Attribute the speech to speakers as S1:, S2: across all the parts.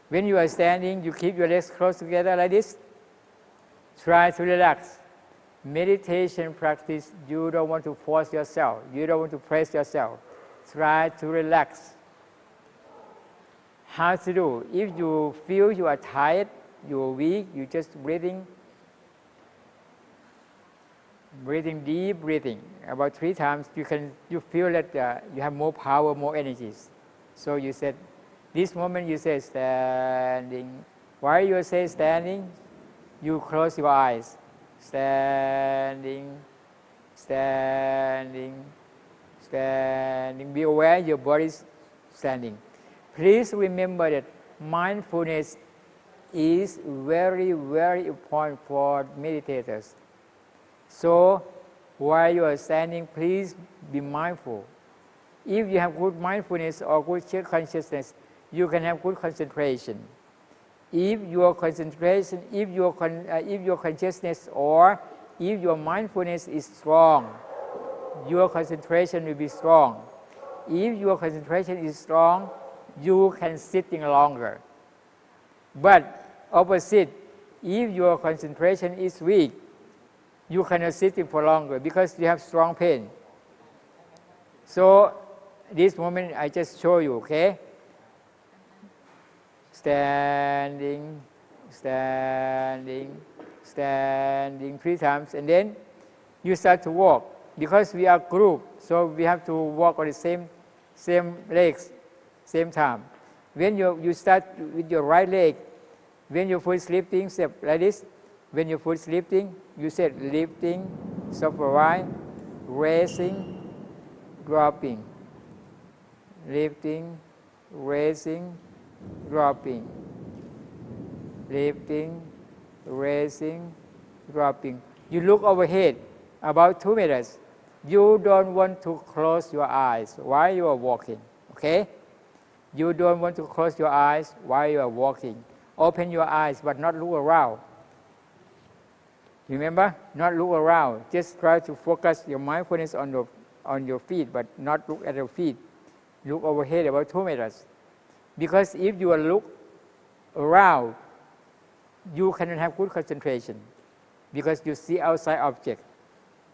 S1: When you are standing, you keep your legs close together like this. Try to relax. Meditation practice, you don't want to force yourself. You don't want to press yourself. Try to relax. How to do? If you feel you are tired, you are weak, you just breathing deep breathing. About 3 times, you feel that you have more power, more energies. So you said, this moment you say standing. While you say standing, you close your eyes. Standing, standing, standing. Be aware your body is standing. Please remember that mindfulness is very, very important for meditators. So, while you are standing, please be mindful. If you have good mindfulness or good consciousness, you can have good concentration. If your concentration, if your consciousness or if your mindfulness is strong, your concentration will be strong. If your concentration is strong, you can sitting longer. But opposite, if your concentration is weak, you cannot sitting for longer because you have strong pain. So this moment I just show you, okay? Standing, standing, standing 3 times, and then you start to walk. Because we are group, so we have to walk on the same legs, same time. When you start with your right leg, when your foot is lifting, step like this. When your foot is lifting, you said lifting, stop for a while, raising, dropping, lifting, raising, dropping, lifting, raising, dropping. You look overhead about 2 meters. You don't want to close your eyes while you are walking, okay? You don't want to close your eyes while you are walking. Open your eyes but not look around. Remember, not look around. Just try to focus your mindfulness on your feet, but not look at your feet. Look overhead about 2 meters. Because if you look around, you cannot have good concentration because you see outside object.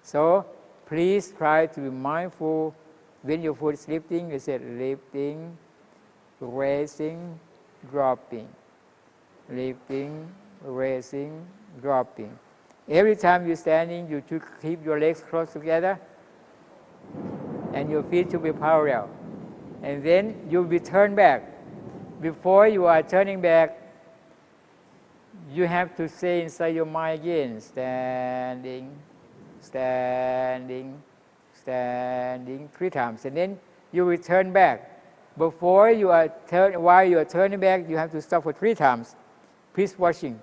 S1: So please try to be mindful when your foot is lifting. You say lifting, raising, dropping, lifting, raising, dropping. Every time you're standing, you should keep your legs close together and your feet should be parallel. And then you'll be turned back. Before you are turning back, you have to say inside your mind again, standing, standing, standing 3 times. And then you will turn back. While you are turning back, you have to stop for 3 times. Please watching.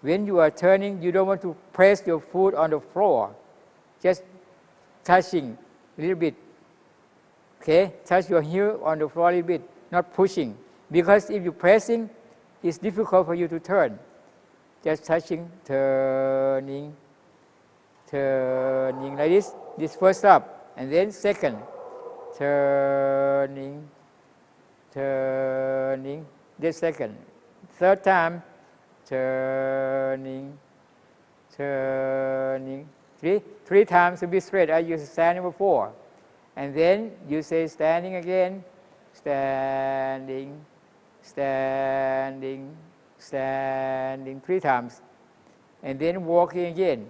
S1: When you are turning, you don't want to press your foot on the floor. Just touching a little bit. Okay? Touch your heel on the floor a little bit, not pushing. Because if you're pressing, it's difficult for you to turn. Just touching, turning, turning like this. This first stop. And then second, turning, turning. This second. Third time, turning, turning. 3 times to be straight as you standing before. And then you say standing again, standing, standing, standing 3 times. And then walking again,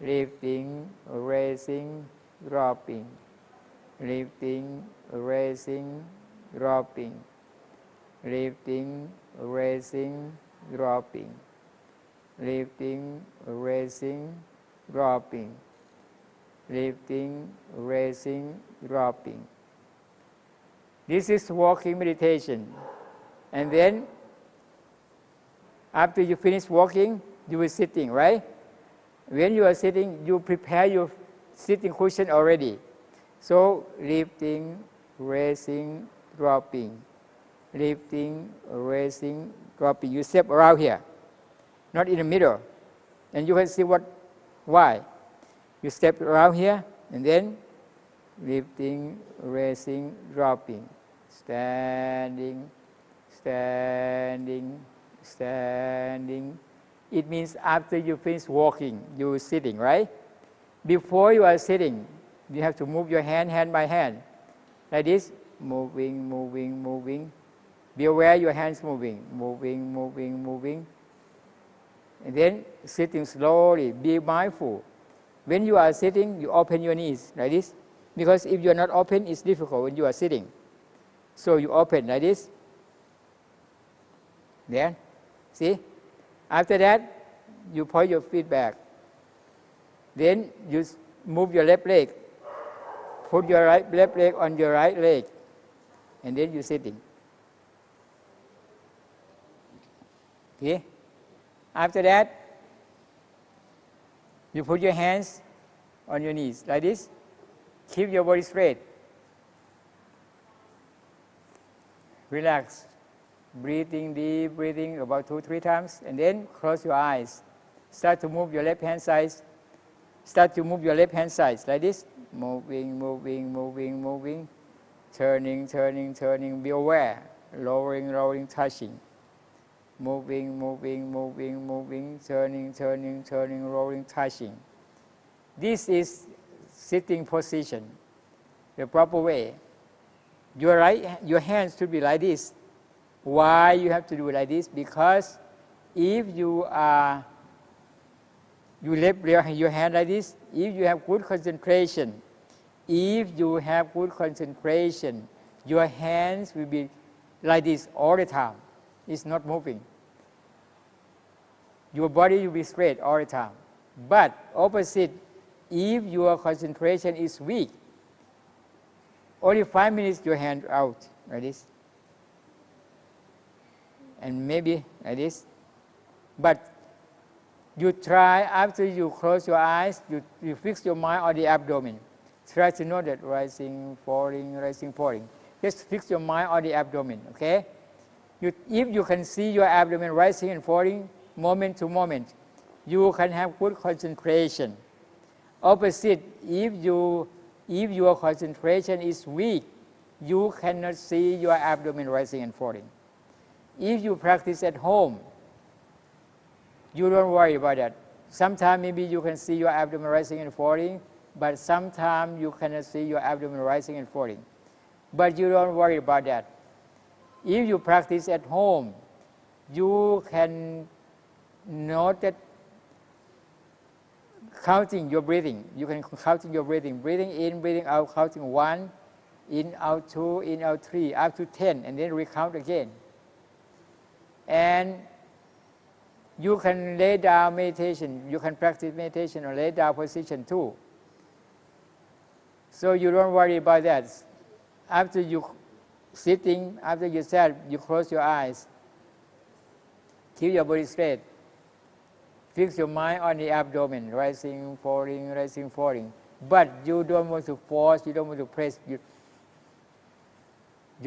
S1: lifting, raising, dropping, lifting, raising, dropping, lifting, raising, dropping, lifting, raising, dropping, lifting, raising, dropping. This is walking meditation. And then, after you finish walking, you will sitting, right? When you are sitting, you prepare your sitting cushion already. So, lifting, raising, dropping, lifting, raising, dropping. You step around here, not in the middle. And you can see why. You step around here, and then lifting, raising, dropping, standing, standing, standing. It means after you finish walking, you sitting, right? Before you are sitting, you have to move your hand by hand. Like this, moving, moving, moving. Be aware your hands moving, moving, moving, moving. And then sitting slowly, be mindful. When you are sitting, you open your knees like this. Because if you are not open, it's difficult when you are sitting. So you open like this. Then, see? After that, you point your feet back. Then you move your left leg. Put your left leg on your right leg. And then you're sitting. Okay? After that, you put your hands on your knees like this. Keep your body straight. Relax. Breathing deep, breathing about 2-3 times, and then close your eyes. Start to move your left hand side. Start to move your left hand side like this. Moving, moving, moving, moving. Turning, turning, turning. Be aware. Lowering, lowering, touching. Moving, moving, moving, moving. Turning, turning, turning, rolling, touching. This is sitting position, the proper way. Your hands should be like this. Why you have to do like this? Because if you lift your hand like this, if you have good concentration, your hands will be like this all the time. It's not moving. Your body will be straight all the time. But opposite, if your concentration is weak, only 5 minutes your hand out like this. And maybe like this. But you try, after you close your eyes, you fix your mind on the abdomen. Try to know that rising, falling, rising, falling. Just fix your mind on the abdomen, okay? If you can see your abdomen rising and falling moment to moment, you can have good concentration. Opposite, if your concentration is weak, you cannot see your abdomen rising and falling. If you practice at home, you don't worry about that. Sometimes maybe you can see your abdomen rising and falling, but sometimes you cannot see your abdomen rising and falling. But you don't worry about that. If you practice at home, you can note that counting your breathing. You can counting your breathing. Breathing in, breathing out, counting 1, in, out 2, in, out 3, up to 10, and then recount again. And you can lay down meditation. You can practice meditation or lay down position too. So you don't worry about that. After you sitting, after you sat, you close your eyes. Keep your body straight. Fix your mind on the abdomen, rising, falling, rising, falling. But you don't want to force, you don't want to press. You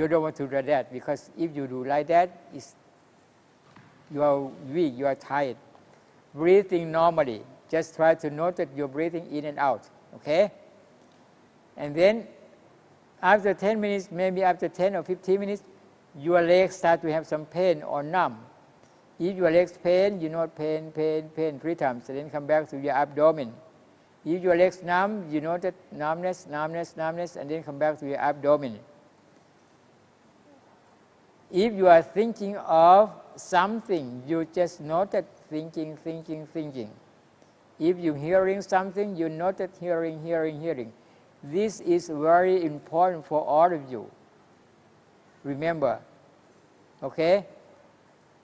S1: don't want to do that, because if you do like that, you are weak, you are tired. Breathing normally. Just try to note that you're breathing in and out, okay? And then after 10 minutes, maybe after 10 or 15 minutes, your legs start to have some pain or numb. If your legs pain, you note pain, pain, pain 3 times, and then come back to your abdomen. If your legs numb, you note that numbness, numbness, numbness, and then come back to your abdomen. If you are thinking of something, you just note that thinking, thinking, thinking. If you're hearing something, you note that hearing, hearing, hearing. This is very important for all of you. Remember, okay?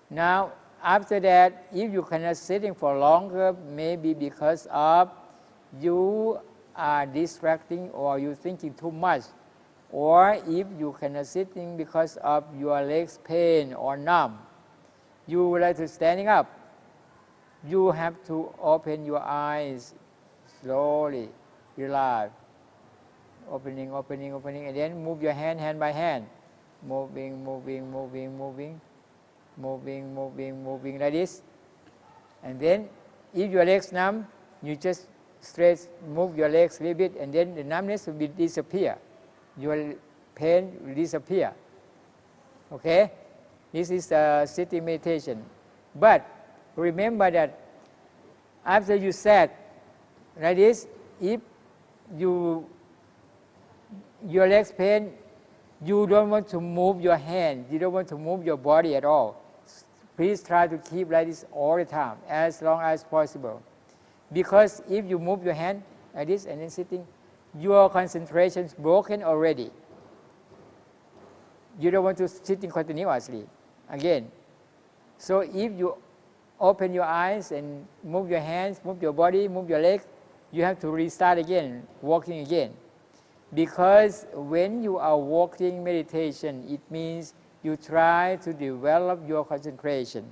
S1: Now, after that, if you cannot sitting for longer, maybe because of you are distracting or you thinking too much, or if you cannot sitting because of your legs pain or numb, you would like to standing up, you have to open your eyes slowly, relax, opening, opening, opening, and then move your hand by hand, moving, moving, moving, moving, moving, moving, moving like this. And then if your legs numb, you just stretch, move your legs a little bit, and then the numbness will disappear. Your pain will disappear. Okay? This is sitting meditation. But remember that after you sat like this, if your legs pain, you don't want to move your hand, you don't want to move your body at all. Please try to keep like this all the time, as long as possible. Because if you move your hand like this and then sitting, your concentration is broken already. You don't want to sitting continuously again. So if you open your eyes and move your hands, move your body, move your legs, you have to restart again, walking again. Because when you are walking meditation, it means you try to develop your concentration.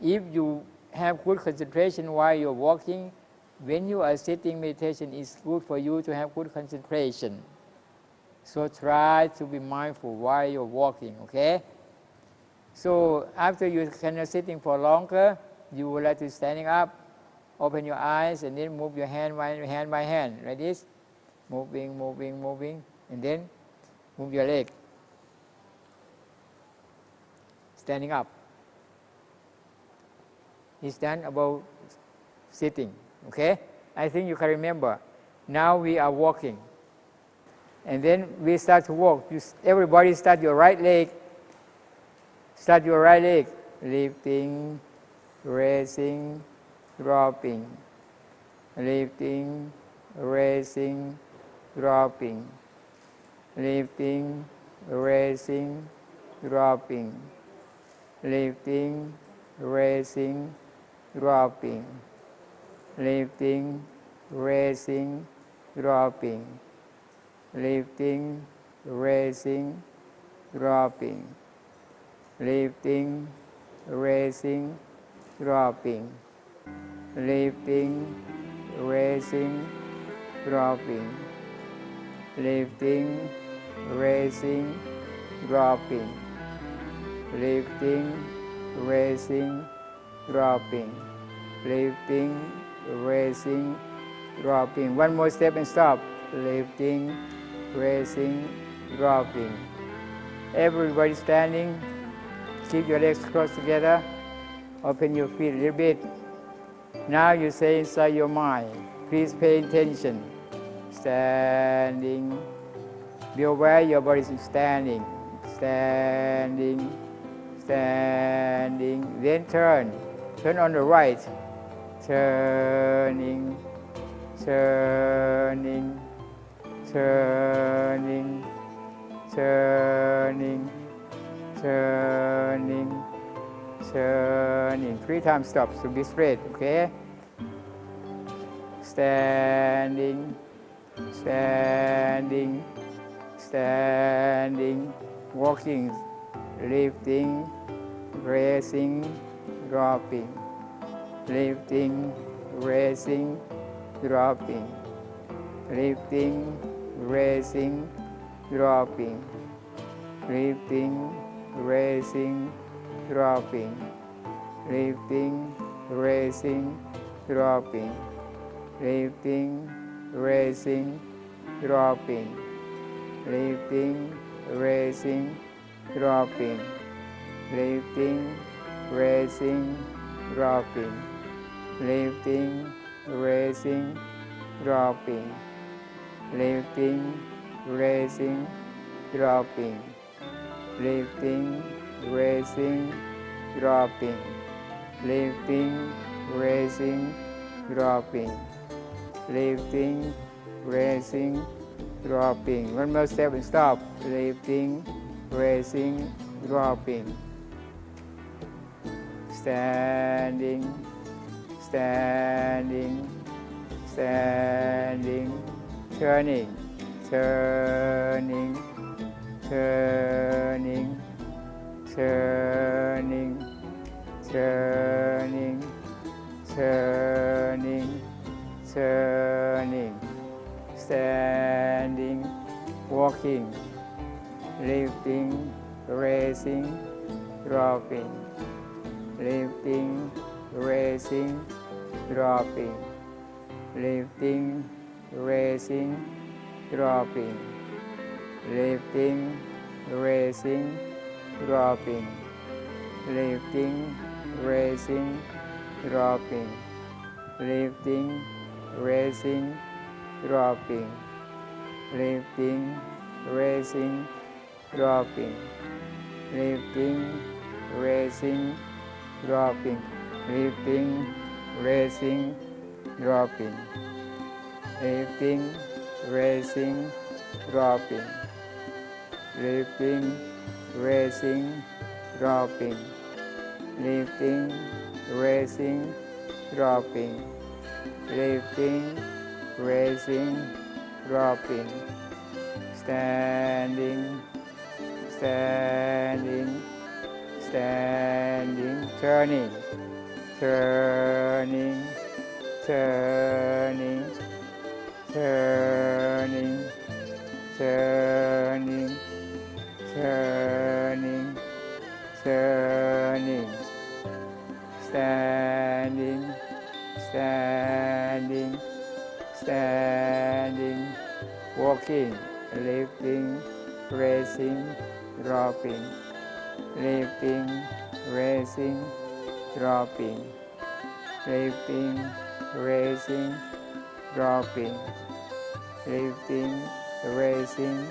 S1: If you have good concentration while you're walking, when you are sitting meditation, it's good for you to have good concentration. So try to be mindful while you're walking, okay? So after you are sitting for longer, you would like to standing up, open your eyes, and then move your hand by hand, like this. Moving, moving, moving, and then move your leg. Standing up. It's done about sitting, okay? I think you can remember. Now we are walking. And then we start to walk. Everybody start your right leg. Start your right leg. Lifting, raising, dropping. Lifting, raising, dropping. Lifting, raising, dropping. Lifting, raising, dropping. Lifting, raising, dropping. Lifting, raising, dropping. Lifting, raising, dropping. Lifting, raising, dropping. Lifting, raising, dropping. Lifting, raising, dropping. Lifting, raising, dropping. One more step and stop. Lifting, raising, dropping. Everybody standing. Keep your legs close together. Open your feet a little bit. Now you say inside your mind, please pay attention. Standing. Be aware your body is standing. Standing. Standing. Then turn. Turn on the right. Turning. Turning. Turning. Turning. Turning. Turning. 3 times stop. So be straight, okay? Standing. Standing. Standing. Walking. Lifting. Raising. Dropping. Lifting. Raising. Dropping. Lifting. Raising. Dropping. Lifting. Raising. Dropping. Lifting. Raising. Dropping. Lifting. Raising. Dropping. Lifting. Raising. Dropping. Lifting. Raising. Dropping. Lifting. Raising. Dropping. Lifting. Raising. Dropping. Lifting. Raising. Dropping. Lifting. Raising. Dropping. Lifting. Raising. Dropping. One more step and stop. Lifting. Raising. Dropping. Standing. Standing. Standing. Turning. Turning. Turning. Turning. Turning. Turning. Turning. Standing. Walking. Lifting. Raising. Dropping. Lifting. Raising. Dropping. Lifting. Raising. Dropping. Lifting. Raising. dropping, lifting, raising, dropping, lifting, raising, dropping, lifting, raising, dropping, lifting, raising, dropping, lifting, raising, dropping, lifting, raising, dropping, lifting, raising, dropping, lifting, raising, dropping, lifting, raising, dropping, standing, standing, standing, turning, turning, turning, turning, turning, turning, turning, standing, standing, standing, walking, lifting, raising, dropping, lifting, raising, dropping, lifting, raising, dropping, lifting, raising,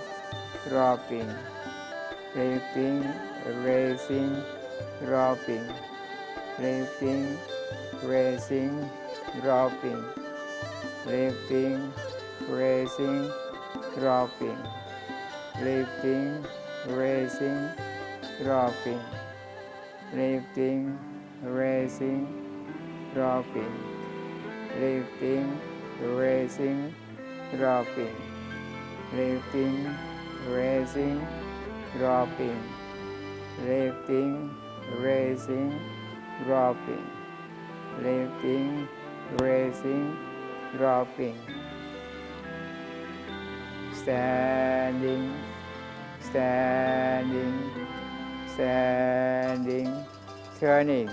S1: dropping, lifting, raising, dropping, lifting, raising, dropping, lifting, raising, dropping, lifting, raising, dropping, lifting, raising, dropping, lifting, raising, dropping, lifting, raising, dropping, lifting, raising, dropping, lifting, raising, dropping, standing, standing, standing, turning,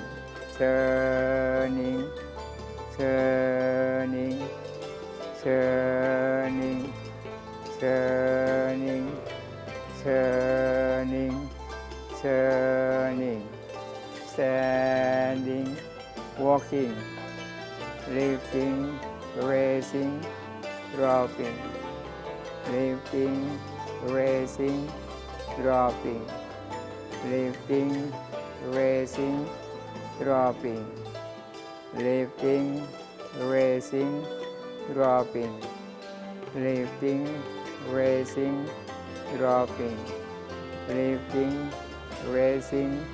S1: turning, turning, turning, turning, turning, turning, standing, walking, lifting, raising, dropping, lifting, raising, dropping, lifting, raising, dropping, lifting, raising, dropping, lifting, raising, dropping, lifting, raising,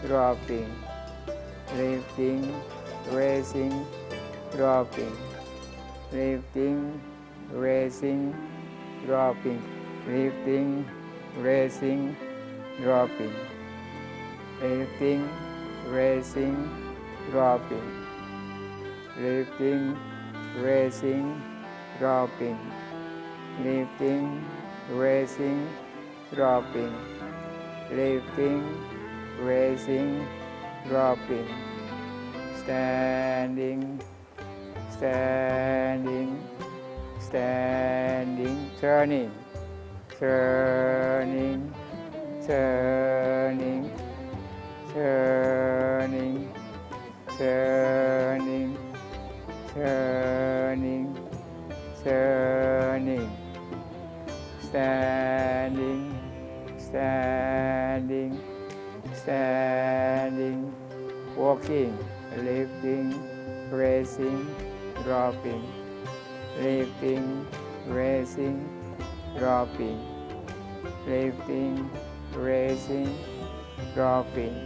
S1: dropping, lifting, raising, dropping, lifting, raising, dropping, lifting, raising, dropping, lifting, raising, dropping, lifting, raising, dropping, lifting, raising, dropping, lifting, raising, dropping, standing, standing, standing, turning, turning, turning, turning, turning, turning, turning, standing, standing, standing, walking, lifting, raising, dropping, lifting, raising, dropping, lifting, raising, dropping,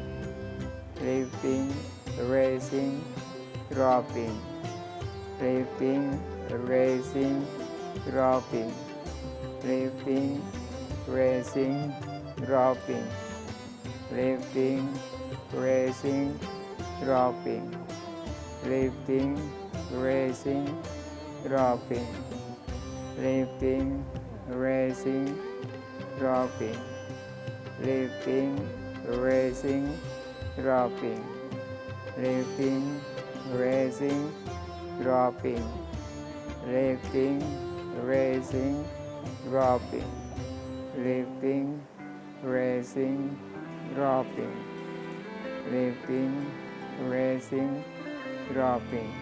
S1: lifting, raising, dropping, lifting, raising, dropping, lifting, raising, dropping, lifting, raising, dropping, lifting, raising, dropping, lifting, raising, dropping, lifting, raising, dropping, lifting, raising, dropping, lifting, raising, dropping, lifting, raising, dropping, lifting, raising, dropping,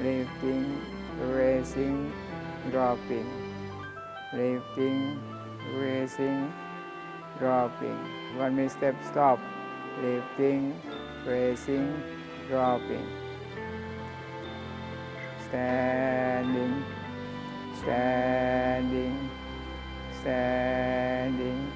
S1: lifting, raising, dropping, lifting, raising, dropping. 1 minute step, stop, lifting, raising, dropping, standing, standing, standing.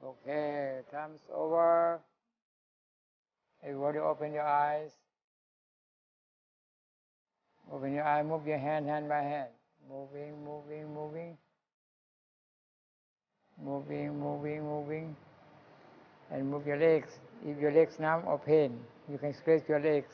S1: Okay, thumbs over. Everybody open your eyes. Open your eye, move your hand by hand. Moving, moving, moving. Moving, moving, moving. And move your legs. If your legs numb or pain, you can stretch your legs.